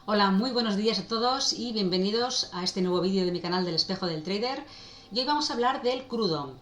Hola, muy buenos días a todos y bienvenidos a este nuevo vídeo de mi canal del Espejo del Trader. Y hoy vamos a hablar del crudo.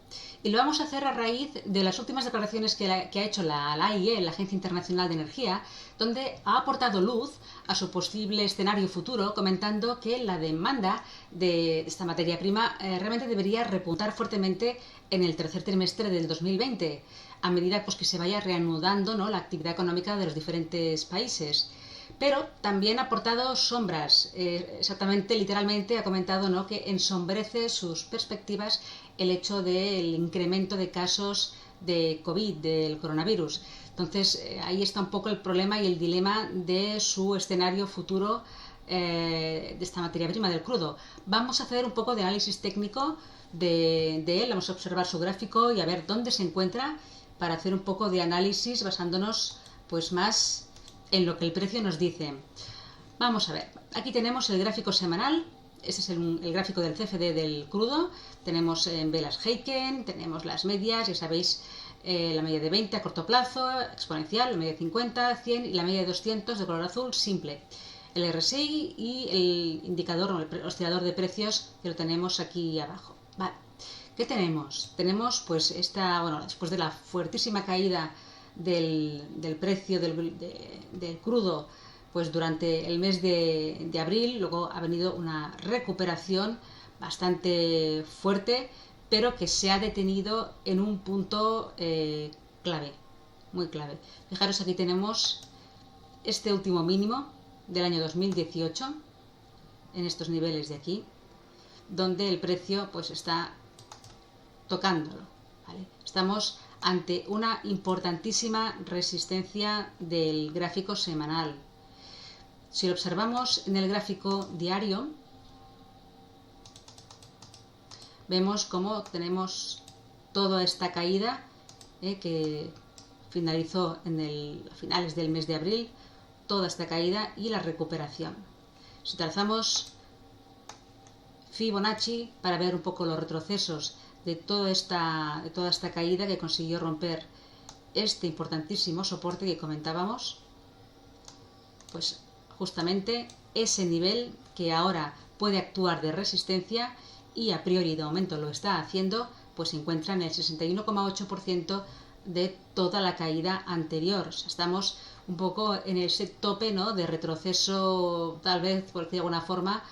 Y lo vamos a hacer a raíz de las últimas declaraciones que ha hecho la AIE, la Agencia Internacional de Energía, donde ha aportado luz a su posible escenario futuro, comentando que la demanda de esta materia prima realmente debería repuntar fuertemente en el tercer trimestre del 2020, a medida pues, que se vaya reanudando, ¿no?, la actividad económica de los diferentes países. Pero también ha aportado sombras, exactamente, literalmente ha comentado, ¿no?, que ensombrece sus perspectivas el hecho del incremento de casos de COVID, del coronavirus. Entonces, ahí está un poco el problema y el dilema de su escenario futuro de esta materia prima, del crudo. Vamos a hacer un poco de análisis técnico de él, vamos a observar su gráfico y a ver dónde se encuentra para hacer un poco de análisis basándonos pues más en lo que el precio nos dice. Vamos a ver, aquí tenemos el gráfico semanal. Este es el gráfico del CFD del crudo. Tenemos velas Heiken, tenemos las medias, ya sabéis, la media de 20 a corto plazo, exponencial, la media de 50, 100 y la media de 200 de color azul, simple. El RSI y el indicador, el oscilador de precios, que lo tenemos aquí abajo. Vale. ¿Qué tenemos? Tenemos pues después de la fuertísima caída del precio del crudo, pues durante el mes de abril, luego ha venido una recuperación bastante fuerte, pero que se ha detenido en un punto clave, muy clave. Fijaros, aquí tenemos este último mínimo del año 2018, en estos niveles de aquí, donde el precio pues está tocándolo, ¿vale? Estamos ante una importantísima resistencia del gráfico semanal. Si lo observamos en el gráfico diario, vemos cómo tenemos toda esta caída que finalizó a finales del mes de abril, toda esta caída y la recuperación. Si trazamos Fibonacci para ver un poco los retrocesos de toda esta caída que consiguió romper este importantísimo soporte que comentábamos, pues justamente ese nivel que ahora puede actuar de resistencia y a priori de momento lo está haciendo, pues se encuentra en el 61,8% de toda la caída anterior. O sea, estamos un poco en ese tope, ¿no?, de retroceso, tal vez, por decir de alguna forma,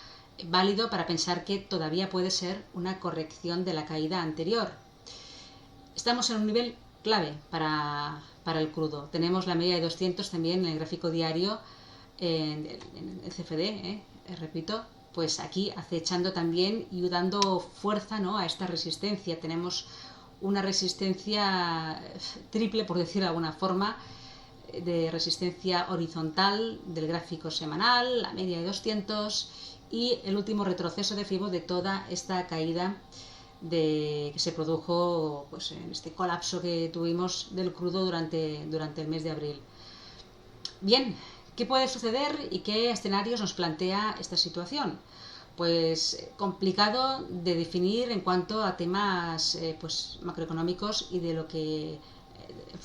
válido para pensar que todavía puede ser una corrección de la caída anterior. Estamos en un nivel clave para el crudo. Tenemos la media de 200 también en el gráfico diario, en el CFD, repito, pues aquí acechando también y dando fuerza, ¿no?, a esta resistencia. Tenemos una resistencia triple, por decir de alguna forma, de resistencia horizontal del gráfico semanal, la media de 200 y el último retroceso de Fibo de toda esta caída que se produjo pues, en este colapso que tuvimos del crudo durante el mes de abril. Bien, ¿qué puede suceder y qué escenarios nos plantea esta situación? Pues complicado de definir en cuanto a temas pues, macroeconómicos y de lo que,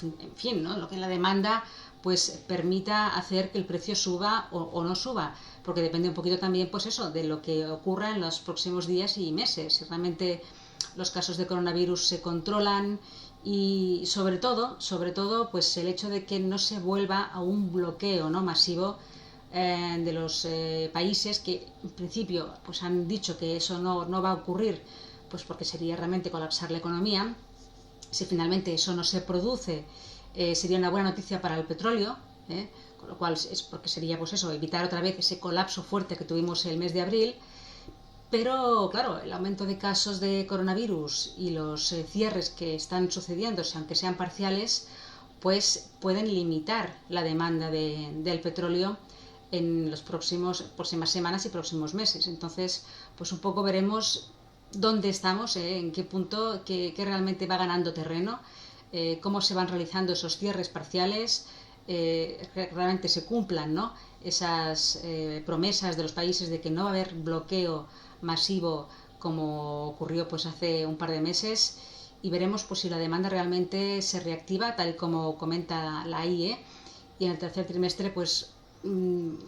en fin, ¿no?, lo que la demanda pues permita hacer que el precio suba o no suba, porque depende un poquito también, pues eso, de lo que ocurra en los próximos días y meses. Si realmente los casos de coronavirus se controlan y sobre todo, pues el hecho de que no se vuelva a un bloqueo, ¿no?, masivo de los países que en principio pues han dicho que eso no va a ocurrir, pues porque sería realmente colapsar la economía. Si finalmente eso no se produce, sería una buena noticia para el petróleo, con lo cual es porque sería pues eso, evitar otra vez ese colapso fuerte que tuvimos el mes de abril. Pero claro, el aumento de casos de coronavirus y los cierres que están sucediéndose, aunque sean parciales, pues pueden limitar la demanda del petróleo en las próximas semanas y próximos meses. Entonces, pues un poco veremos dónde estamos, en qué punto, que realmente va ganando terreno, cómo se van realizando esos cierres parciales, que realmente se cumplan, ¿no?, esas promesas de los países de que no va a haber bloqueo masivo como ocurrió pues hace un par de meses, y veremos pues si la demanda realmente se reactiva tal como comenta la AIE, y en el tercer trimestre pues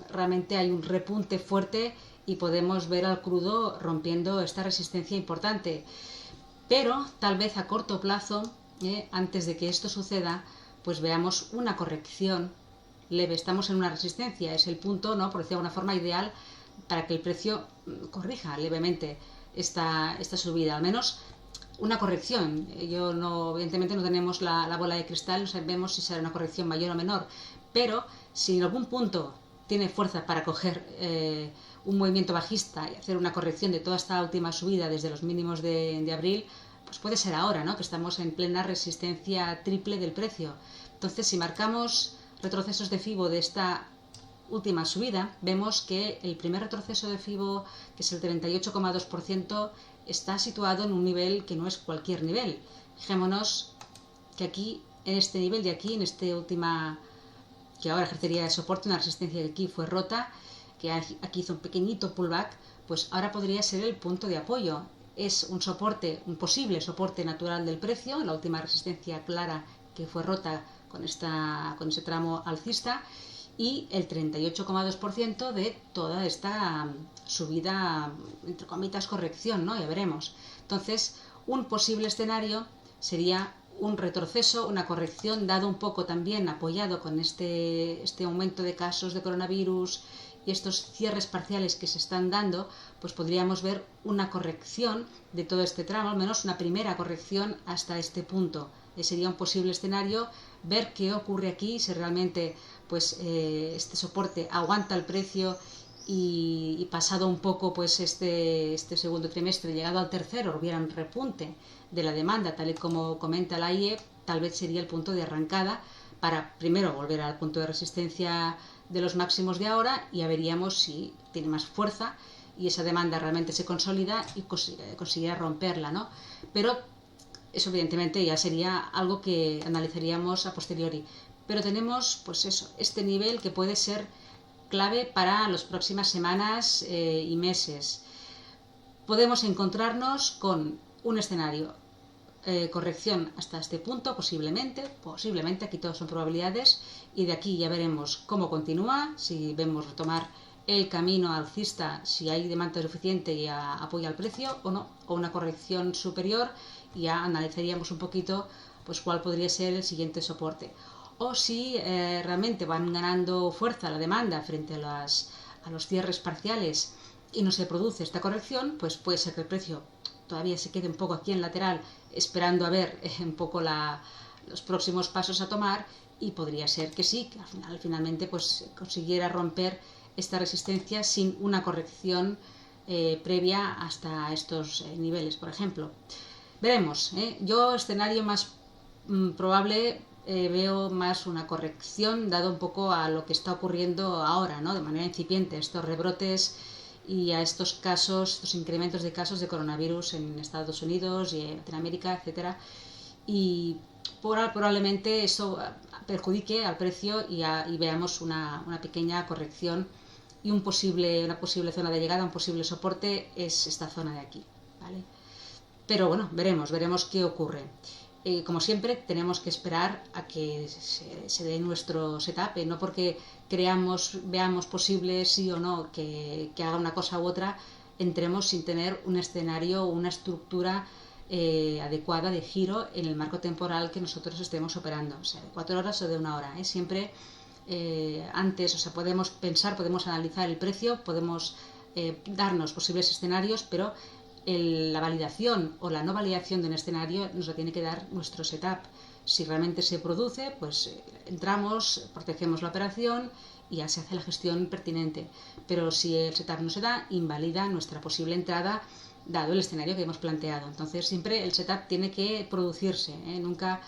realmente hay un repunte fuerte y podemos ver al crudo rompiendo esta resistencia importante. Pero tal vez a corto plazo, antes de que esto suceda, pues veamos una corrección leve. Estamos en una resistencia, es el punto, ¿no?, por decirlo de alguna forma, ideal para que el precio corrija levemente esta subida, al menos una corrección. Evidentemente no tenemos la bola de cristal, no sabemos si será una corrección mayor o menor, pero si en algún punto tiene fuerza para coger un movimiento bajista y hacer una corrección de toda esta última subida desde los mínimos de abril, pues puede ser ahora, ¿no?, que estamos en plena resistencia triple del precio. Entonces, si marcamos retrocesos de FIBO de esta última subida, vemos que el primer retroceso de FIBO, que es el 38,2%, está situado en un nivel que no es cualquier nivel. Fijémonos que aquí, en este nivel de aquí, en este última, que ahora ejercería de soporte, una resistencia que aquí fue rota, que aquí hizo un pequeñito pullback, pues ahora podría ser el punto de apoyo. Es un soporte, un posible soporte natural del precio, la última resistencia clara que fue rota con ese tramo alcista, y el 38,2% de toda esta subida, entre comillas, corrección, ¿no? Ya veremos. Entonces, un posible escenario sería un retroceso, una corrección, dado un poco también apoyado con este aumento de casos de coronavirus y estos cierres parciales que se están dando, pues podríamos ver una corrección de todo este tramo, al menos una primera corrección hasta este punto. Sería un posible escenario, ver qué ocurre aquí, si realmente pues este soporte aguanta el precio y pasado un poco pues este segundo trimestre, llegado al tercero, hubiera un repunte de la demanda, tal y como comenta la IE, tal vez sería el punto de arrancada para primero volver al punto de resistencia de los máximos de ahora, y ya veríamos si tiene más fuerza y esa demanda realmente se consolida y consiguiera romperla, ¿no? Pero eso evidentemente ya sería algo que analizaríamos a posteriori. Pero tenemos pues eso, este nivel que puede ser clave para las próximas semanas y meses. Podemos encontrarnos con un escenario corrección hasta este punto, posiblemente, aquí todos son probabilidades, y de aquí ya veremos cómo continúa, si vemos retomar el camino alcista, si hay demanda suficiente y apoya el precio o no, o una corrección superior, y ya analizaríamos un poquito pues cuál podría ser el siguiente soporte. O si realmente van ganando fuerza la demanda frente a los cierres parciales y no se produce esta corrección, pues puede ser que el precio todavía se quede un poco aquí en lateral, esperando a ver un poco los próximos pasos a tomar, y podría ser que sí, que finalmente pues consiguiera romper esta resistencia sin una corrección previa hasta estos niveles, por ejemplo. Veremos, yo escenario más probable veo más una corrección, dado un poco a lo que está ocurriendo ahora, ¿no?, de manera incipiente, estos rebrotes y a estos casos, estos incrementos de casos de coronavirus en Estados Unidos y en Latinoamérica, etcétera, y probablemente eso perjudique al precio y veamos una pequeña corrección, y una posible zona de llegada, un posible soporte es esta zona de aquí, ¿vale? Pero bueno, veremos qué ocurre. Como siempre, tenemos que esperar a que se dé nuestro setup, no porque veamos posible sí o no que haga una cosa u otra, entremos sin tener un escenario o una estructura adecuada de giro en el marco temporal que nosotros estemos operando, o sea, de 4 horas o de 1 hora. Siempre antes, o sea, podemos pensar, podemos analizar el precio, podemos darnos posibles escenarios, pero la validación o la no validación de un escenario nos la tiene que dar nuestro setup. Si realmente se produce, pues entramos, protegemos la operación y ya se hace la gestión pertinente. Pero si el setup no se da, invalida nuestra posible entrada, dado el escenario que hemos planteado. Entonces siempre el setup tiene que producirse, nunca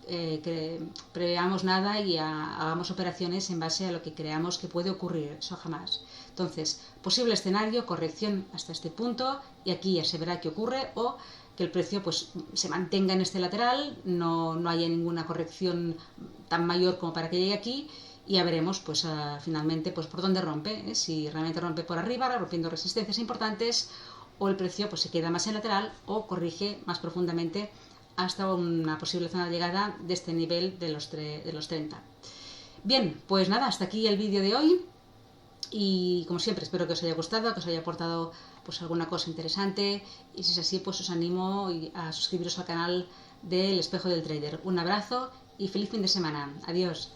que preveamos nada y hagamos operaciones en base a lo que creamos que puede ocurrir, eso jamás. Entonces, posible escenario, corrección hasta este punto, y aquí ya se verá qué ocurre, o que el precio pues se mantenga en este lateral, no haya ninguna corrección tan mayor como para que llegue aquí, y ya veremos pues finalmente pues por dónde rompe, si realmente rompe por arriba, rompiendo resistencias importantes, o el precio pues se queda más en lateral o corrige más profundamente hasta una posible zona de llegada de este nivel de los 30. Bien, pues nada, hasta aquí el vídeo de hoy. Y como siempre, espero que os haya gustado, que os haya aportado pues alguna cosa interesante, y si es así, pues os animo a suscribiros al canal del Espejo del Trader. Un abrazo y feliz fin de semana. Adiós.